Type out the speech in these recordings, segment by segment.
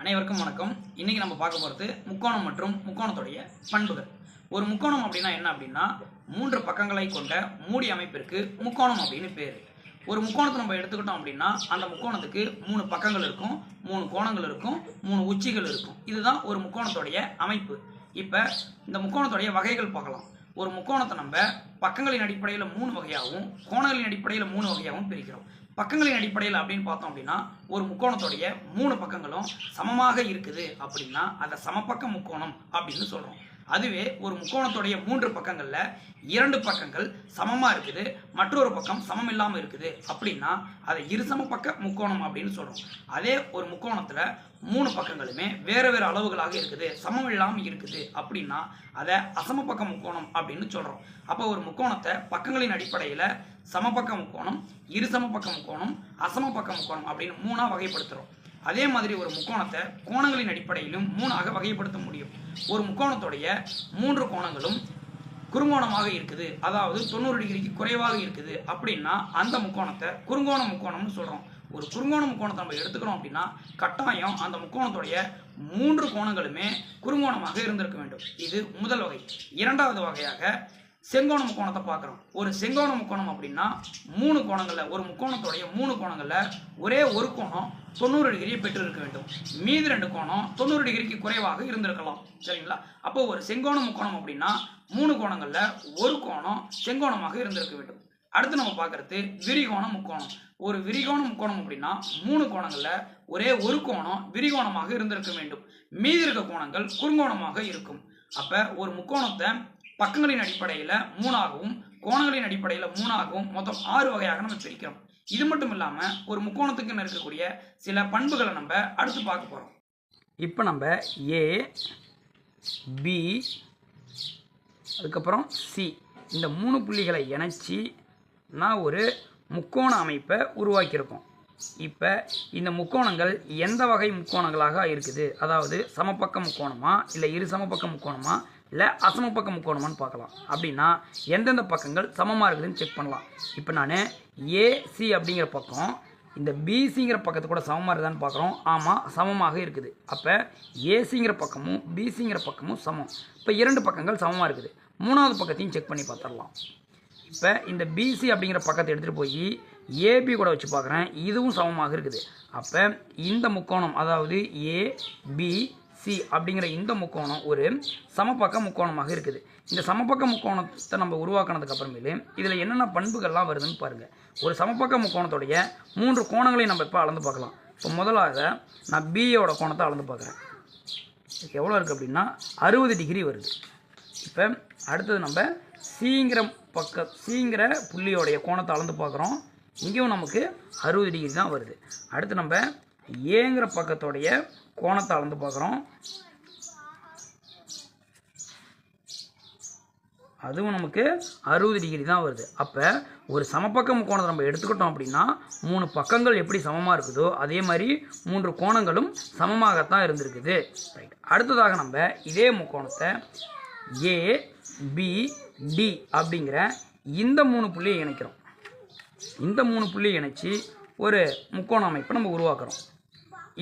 அனைவருக்கும் வணக்கம். இன்னைக்கு நம்ம பார்க்க போகிறது முக்கோணம் மற்றும் முக்கோணத்துடைய பண்புகள். ஒரு முக்கோணம் அப்படின்னா என்ன அப்படின்னா, 3 பக்கங்களை கொண்ட மூடி அமைப்பிற்கு முக்கோணம் அப்படின்னு பேர். ஒரு முக்கோணத்தை நம்ம எடுத்துக்கிட்டோம் அப்படின்னா, அந்த முக்கோணத்துக்கு 3 பக்கங்கள் இருக்கும், 3 கோணங்கள் இருக்கும், 3 உச்சிகள் இருக்கும். இதுதான் ஒரு முக்கோணத்துடைய அமைப்பு. இப்போ இந்த முக்கோணத்துடைய வகைகள் பார்க்கலாம். ஒரு முக்கோணத்தை நம்ம பக்கங்களின் அடிப்படையில் 3 வகையாகவும் கோணங்களின் அடிப்படையில் 3 வகையாகவும் பிரிக்கிறோம். பக்கங்களின் அடிப்படையில் அப்படின்னு பார்த்தோம் அப்படின்னா, ஒரு முக்கோணத்துடைய 3 பக்கங்களும் சமமாக இருக்குது அப்படின்னா அதை சமபக்க முக்கோணம் அப்படின்னு சொல்கிறோம். அதுவே ஒரு முக்கோணத்துடைய 3 பக்கங்களில் 2 பக்கங்கள் சமமாக இருக்குது, மற்றொரு பக்கம் சமம் இல்லாமல் இருக்குது அப்படின்னா அதை இருசமபக்க முக்கோணம் அப்படின்னு சொல்கிறோம். அதே ஒரு முக்கோணத்தில் 3 பக்கங்களுமே வேறு வேறு அளவுகளாக இருக்குது, சமம் இல்லாமல் இருக்குது அப்படின்னா அதை அசமபக்க முக்கோணம் அப்படின்னு சொல்கிறோம். அப்போ ஒரு முக்கோணத்தை பக்கங்களின் அடிப்படையில் சமபக்க முக்கோணம், இருசமபக்க முக்கோணம், அசமபக்க முக்கோணம் அப்படின்னு 3ஆக வகைப்படுத்துகிறோம். அதே மாதிரி ஒரு முக்கோணத்தை கோணங்களின் அடிப்படையிலும் 3ஆக வகைப்படுத்த முடியும். ஒரு முக்கோணத்துடைய 3 கோணங்களும் குறுங்கோணமாக இருக்குது, அதாவது 90 டிகிரிக்கு குறைவாக இருக்குது அப்படின்னா அந்த முக்கோணத்தை குறுங்கோண முக்கோணம்னு சொல்கிறோம். ஒரு குறுங்கோண முக்கோணத்தை நம்ம எடுத்துக்கிறோம் அப்படின்னா கட்டாயம் அந்த முக்கோணத்துடைய 3 கோணங்களுமே குறுங்கோணமாக இருந்திருக்க வேண்டும். இது முதல் வகை. இரண்டாவது வகையாக செங்கோண முக்கோணத்தை பார்க்குறோம். ஒரு செங்கோண முக்கோணம் அப்படின்னா 3 கோணங்களில், ஒரு முக்கோணத்துடைய 3 கோணங்களில் ஒரே ஒரு கோணம் 90 டிகிரியை பெற்று இருக்க வேண்டும், மீதி 2 கோணம் 90 டிகிரிக்கு குறைவாக இருந்திருக்கலாம். சரிங்களா? அப்போ ஒரு செங்கோண முக்கோணம் அப்படின்னா 3 கோணங்களில் ஒரு கோணம் செங்கோணமாக இருந்திருக்க வேண்டும். அடுத்து நம்ம பார்க்கறது விரிகோண முக்கோணம். ஒரு விரிகோண முக்கோணம் அப்படின்னா 3 கோணங்களில் ஒரே ஒரு கோணம் விரிகோணமாக இருந்திருக்க வேண்டும், மீதி இருக்க கோணங்கள் குறுங்கோணமாக இருக்கும். அப்போ ஒரு முக்கோணத்தை பக்கங்களின் அடிப்படையில் 3ஆகவும் கோணங்களின் அடிப்படையில் 3ஆகவும் மொத்தம் 6 வகையாக நம்ம பிரிக்கிறோம். இது மட்டும் இல்லாமல் ஒரு முக்கோணத்துக்கு இருக்கக்கூடிய சில பண்புகளை நம்ம அடுத்து பார்க்க போகிறோம். இப்போ நம்ம ஏ, பி, அதுக்கப்புறம் சி இந்த 3 புள்ளிகளை இணைச்சி நான் ஒரு முக்கோண அமைப்பை உருவாக்கியிருக்கோம். இப்போ இந்த முக்கோணங்கள் எந்த வகை முக்கோணங்களாக இருக்குது, அதாவது சமபக்க முக்கோணமா இல்லை இரு சமபக்க முக்கோணமா இல்லை அசமபக்க முக்கோணமான்னு பார்க்கலாம். அப்படின்னா எந்தெந்த பக்கங்கள் சமமாக இருக்குதுன்னு செக் பண்ணலாம். இப்போ நான் ஏசி அப்படிங்கிற பக்கம் இந்த பிசிங்கிற பக்கத்து கூட சமமாக இருக்குதான்னு பார்க்குறோம். ஆமாம், சமமாக இருக்குது. அப்போ ஏசிங்கிற பக்கமும் பிசிங்கிற பக்கமும் சமம். இப்போ 2 பக்கங்கள் சமமாக இருக்குது. 3வது பக்கத்தையும் செக் பண்ணி பார்த்துடலாம். இப்போ இந்த பிசி அப்படிங்கிற பக்கத்தை எடுத்துகிட்டு போய் ஏபி கூட வச்சு பார்க்குறேன், இதுவும் சமமாக இருக்குது. அப்போ இந்த முக்கோணம், அதாவது ஏபிசி அப்படிங்கிற இந்த முக்கோணம் ஒரு சமபக்க முக்கோணமாக இருக்குது. இந்த சமபக்க முக்கோணத்தை நம்ம உருவாக்கினதுக்கு அப்புறமேலே இதில் என்னென்ன பண்புகள்லாம் வருதுன்னு பாருங்கள். ஒரு சமபக்க முக்கோணத்துடைய 3 கோணங்களையும் நம்ம இப்போ அளந்து பார்க்கலாம். இப்போ முதலாக நான் பியோட கோணத்தை அளந்து பார்க்குறேன். எவ்வளோ இருக்குது அப்படின்னா 60 டிகிரி வருது. இப்போ அடுத்தது நம்ம சிங்கிற புள்ளியோடைய கோணத்தை அளந்து பார்க்குறோம். இங்கேயும் நமக்கு 60 டிகிரி தான் வருது. அடுத்து நம்ம ஏங்கிற பக்கத்தோடைய கோணத்தை அளந்து பார்க்குறோம். அதுவும் நமக்கு 60 டிகிரி தான் வருது. அப்போ ஒரு சமபக்க முக்கோணத்தை நம்ம எடுத்துக்கிட்டோம் அப்படின்னா 3 பக்கங்கள் எப்படி சமமாக இருக்குதோ அதே மாதிரி 3 கோணங்களும் சமமாகத்தான் இருந்திருக்குது. ரைட். அடுத்ததாக நம்ம இதே முக்கோணத்தை ஏபிடி அப்படிங்கிற இந்த 3 புள்ளியை இணைக்கிறோம். இந்த 3 புள்ளியை இணைச்சி ஒரு முக்கோண அமைப்பை நம்ம உருவாக்குறோம்.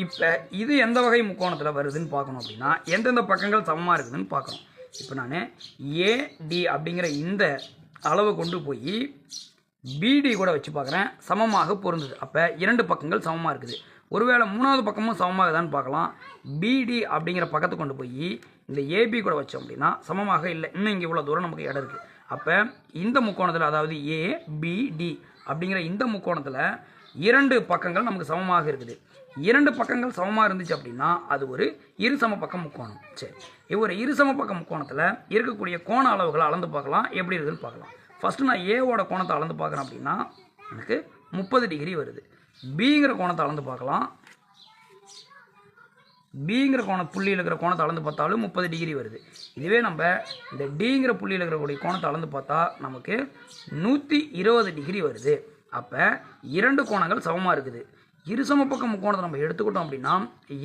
இப்போ இது எந்த வகை முக்கோணத்தில் வருதுன்னு பார்க்கணும் அப்படின்னா எந்தெந்த பக்கங்கள் சமமாக இருக்குதுன்னு பார்க்குறோம். இப்போ நான் ஏடி அப்படிங்கிற இந்த அளவை கொண்டு போய் பிடி கூட வச்சு பார்க்குறேன், சமமாக பொருந்துது. அப்போ 2 பக்கங்கள் சமமாக இருக்குது. ஒருவேளை 3வது பக்கமும் சமமாகதான்னு பார்க்கலாம். பிடி அப்படிங்கிற பக்கத்தை கொண்டு போய் இந்த ஏபி கூட வச்சோம் அப்படின்னா சமமாக இல்லை, இன்னும் இங்கே இவ்வளோ தூரம் நமக்கு இடம் இருக்குது. அப்போ இந்த முக்கோணத்தில், அதாவது ஏபிடி அப்படிங்கிற இந்த முக்கோணத்தில் 2 பக்கங்கள் நமக்கு சமமாக இருக்குது. 2 பக்கங்கள் சமமாக இருந்துச்சு அப்படின்னா அது ஒரு இருசமபக்க முக்கோணம். சரி, ஒரு இருசமபக்க முக்கோணத்தில் இருக்கக்கூடிய கோண அளவுகளை அளந்து பார்க்கலாம், எப்படி இருக்குதுன்னு பார்க்கலாம். ஃபஸ்ட்டு நான் ஏவோட கோணத்தை அளந்து பார்க்குறேன் அப்படின்னா எனக்கு 30 டிகிரி வருது. பிங்கிற கோணத்தை அளந்து பார்க்கலாம். பிங்கிற புள்ளியில் இருக்கிற கோணத்தை அளந்து பார்த்தாலும் 30 டிகிரி வருது. இதுவே நம்ம இந்த டிங்கிற புள்ளியில் இருக்கக்கூடிய கோணத்தை அளந்து பார்த்தா நமக்கு 120 டிகிரி வருது. அப்போ 2 கோணங்கள் சமமாக இருக்குது. இருசமபக்க முக்கோணத்தை நம்ம எடுத்துக்கிட்டோம் அப்படின்னா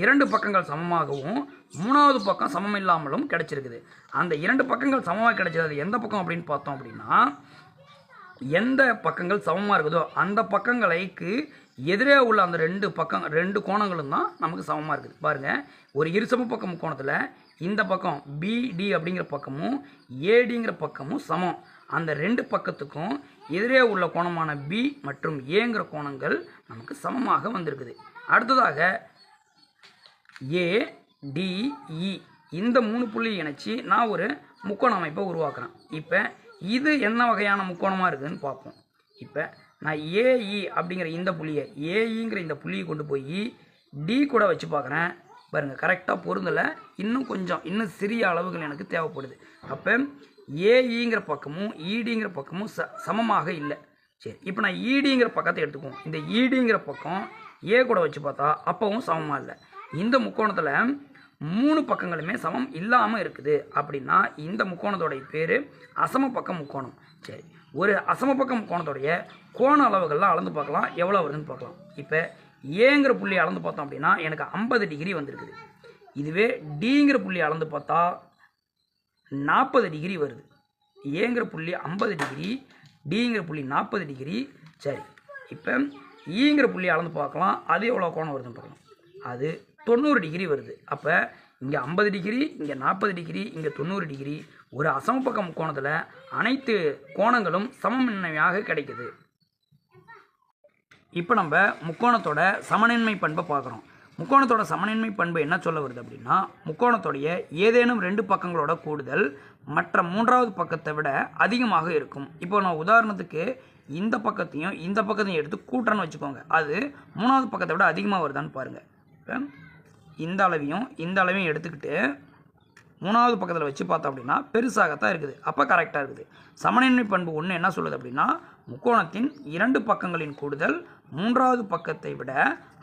2 பக்கங்கள் சமமாகவும் 3வது பக்கம் சமம் இல்லாமலும் கிடைச்சிருக்குது. அந்த 2 பக்கங்கள் சமமாக கிடைச்சது எந்த பக்கம் அப்படின்னு பார்த்தோம் அப்படின்னா எந்த பக்கங்கள் சமமாக இருக்குதோ அந்த பக்கங்களுக்கு எதிரே உள்ள அந்த ரெண்டு கோணங்களும் தான் நமக்கு சமமாக இருக்குது. பாருங்கள், ஒரு இருசம பக்க முக்கோணத்தில் இந்த பக்கம் பிடி அப்படிங்கிற பக்கமும் ஏடிங்கிற பக்கமும் சமம். அந்த ரெண்டு பக்கத்துக்கும் எதிரே உள்ள கோணமான பி மற்றும் ஏங்கிற கோணங்கள் நமக்கு சமமாக வந்திருக்குது. அடுத்ததாக ஏடிஇ இந்த 3 புள்ளி இணைச்சி நான் ஒரு முக்கோண அமைப்பை உருவாக்குறேன். இப்போ இது என்ன வகையான முக்கோணமாக இருக்குதுன்னு பார்ப்போம். இப்போ நான் ஏஇ அப்படிங்கிற இந்த புள்ளியை ஏஇங்கிற இந்த புள்ளியை கொண்டு போய் டி கூட வச்சு பார்க்குறேன். பாருங்கள், கரெக்டாக பொருந்தலை. இன்னும் சிறிய அளவுகள் எனக்கு தேவைப்படுது. அப்போ ஏஇங்கிற பக்கமும் ஈடிங்கிற பக்கமும் சமமாக இல்லை. சரி, இப்போ நான் ஈடிங்கிற பக்கத்தை எடுத்துக்குவோம். இந்த ஈடிங்கிற பக்கம் ஏ கூட வச்சு பார்த்தா அப்பவும் சமமாக இல்லை. இந்த முக்கோணத்தில் 3 பக்கங்களுமே சமம் இல்லாமல் இருக்குது. அப்படின்னா இந்த முக்கோணத்தோடைய பேர் அசம பக்க முக்கோணம். சரி, ஒரு அசம பக்க முக்கோணத்தோடைய கோண அளவுகள்லாம் அளந்து பார்க்கலாம், எவ்வளோ வருதுன்னு பார்க்கலாம். இப்போ ஏங்கிற புள்ளி அளந்து பார்த்தோம் அப்படின்னா எனக்கு 50 டிகிரி வந்திருக்குது. இதுவே டிங்கிற புள்ளி அளந்து பார்த்தா 40 டிகிரி வருது. ஏங்கிற புள்ளி 50 டிகிரி, டிங்கிற புள்ளி 40 டிகிரி. சரி, இப்போ ஈங்கிற புள்ளி அளந்து பார்க்கலாம், அது எவ்வளோ கோணம் வருதுன்னு பார்க்கலாம். அது 90 டிகிரி வருது. அப்போ இங்கே 50 டிகிரி, இங்கே 40 டிகிரி, இங்கே 90 டிகிரி. ஒரு அசமபக்க முக்கோணத்தில் அனைத்து கோணங்களும் சமமின்மையாக கிடைக்குது. இப்போ நம்ம முக்கோணத்தோட சமநின்மை பண்பை பார்க்குறோம். முக்கோணத்தோட சமநின்மை பண்பு என்ன சொல்ல வருது அப்படின்னா, முக்கோணத்தோடைய ஏதேனும் 2 பக்கங்களோட கூடுதல் மற்ற 3வது பக்கத்தை விட அதிகமாக இருக்கும். இப்போ நான் உதாரணத்துக்கு இந்த பக்கத்தையும் எடுத்து கூட்டுறேன்னு வச்சுக்கோங்க. அது 3வது பக்கத்தை விட அதிகமாக வருதான்னு பாருங்கள். இப்போ இந்த அளவையும் எடுத்துக்கிட்டு 3வது பக்கத்தில் வச்சு பார்த்தோம் அப்படின்னா பெருசாகத்தான் இருக்குது. அப்போ கரெக்டாக இருக்குது. சமநின்மை பண்பு 1 என்ன சொல்லுது அப்படின்னா, முக்கோணத்தின் 2 பக்கங்களின் கூடுதல் 3வது பக்கத்தை விட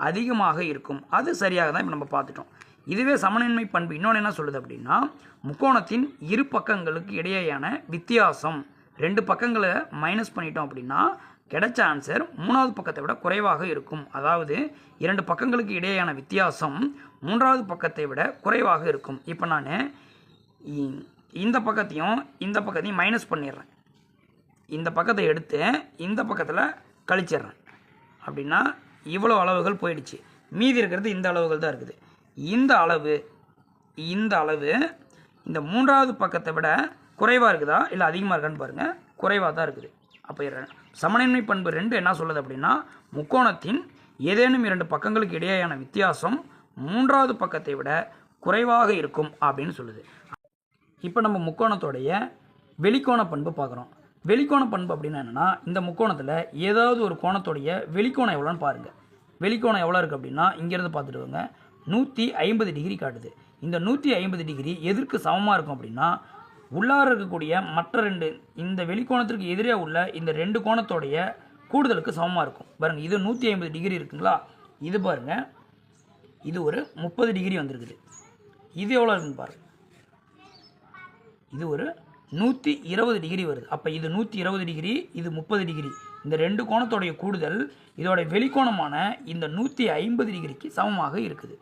அதிகமாக இருக்கும். அது சரியாக தான் இப்போ நம்ம பார்த்துட்டோம். இதுவே சமநின்மை பண்பு இன்னொன்று என்ன சொல்லுது அப்படின்னா, முக்கோணத்தின் இரு பக்கங்களுக்கு இடையேயான வித்தியாசம் 2 பக்கங்களை மைனஸ் பண்ணிட்டோம் அப்படின்னா கிடைச்ச ஆன்சர் 3வது பக்கத்தை விட குறைவாக இருக்கும். அதாவது 2 பக்கங்களுக்கு இடையேயான வித்தியாசம் 3வது பக்கத்தை விட குறைவாக இருக்கும். இப்போ நான் இந்த பக்கத்தையும் மைனஸ் பண்ணிடுறேன். இந்த பக்கத்தை எடுத்து இந்த பக்கத்தில் கழிச்சிடுறேன். அப்படின்னா இவ்வளோ அளவுகள் போயிடுச்சு. மீதி இருக்கிறது இந்த அளவுகள் தான் இருக்குது. இந்த அளவு இந்த 3வது பக்கத்தை விட குறைவாக இருக்குதா இல்லை அதிகமாக இருக்கான்னு பாருங்கள். குறைவாக தான் இருக்குது. அப்போ சமநின்மை பண்பு 2 என்ன சொல்லுது அப்படின்னா, முக்கோணத்தின் ஏதேனும் 2 பக்கங்களுக்கு இடையேயான வித்தியாசம் 3வது பக்கத்தை விட குறைவாக இருக்கும் அப்படின்னு சொல்லுது. இப்போ நம்ம முக்கோணத்தோடைய வெளிக்கோண பண்பு பார்க்குறோம். வெளிக்கோண பண்பு அப்படின்னா என்னென்னா, இந்த முக்கோணத்தில் ஏதாவது ஒரு கோணத்தோடைய வெளிக்கோணம் எவ்வளோன்னு பாருங்கள். வெளிக்கோணம் எவ்வளோ இருக்குது அப்படின்னா, இங்கேருந்து பார்த்துட்டுவாங்க 150 டிகிரி காட்டுது. இந்த 150 டிகிரி எதற்கு சமமாக இருக்கும் அப்படின்னா, உள்ளார இருக்கக்கூடிய மற்ற 2 இந்த வெளிக்கோணத்திற்கு எதிரே உள்ள இந்த 2 கோணத்தோடைய கூடுதலுக்கு சமமாக இருக்கும். பாருங்கள், இது 150 டிகிரி இருக்குங்களா, இது பாருங்கள், இது ஒரு 30 டிகிரி வந்திருக்குது. இது எவ்வளோ இருக்குன்னு பாருங்கள், இது ஒரு 120 டிகிரி வருது. அப்போ இது 120 டிகிரி, இது 30 டிகிரி. இந்த 2 கோணத்தோடைய கூடுதல் இதோட வெளிக்கோணமான இந்த 150 டிகிரிக்கு சமமாக இருக்குது.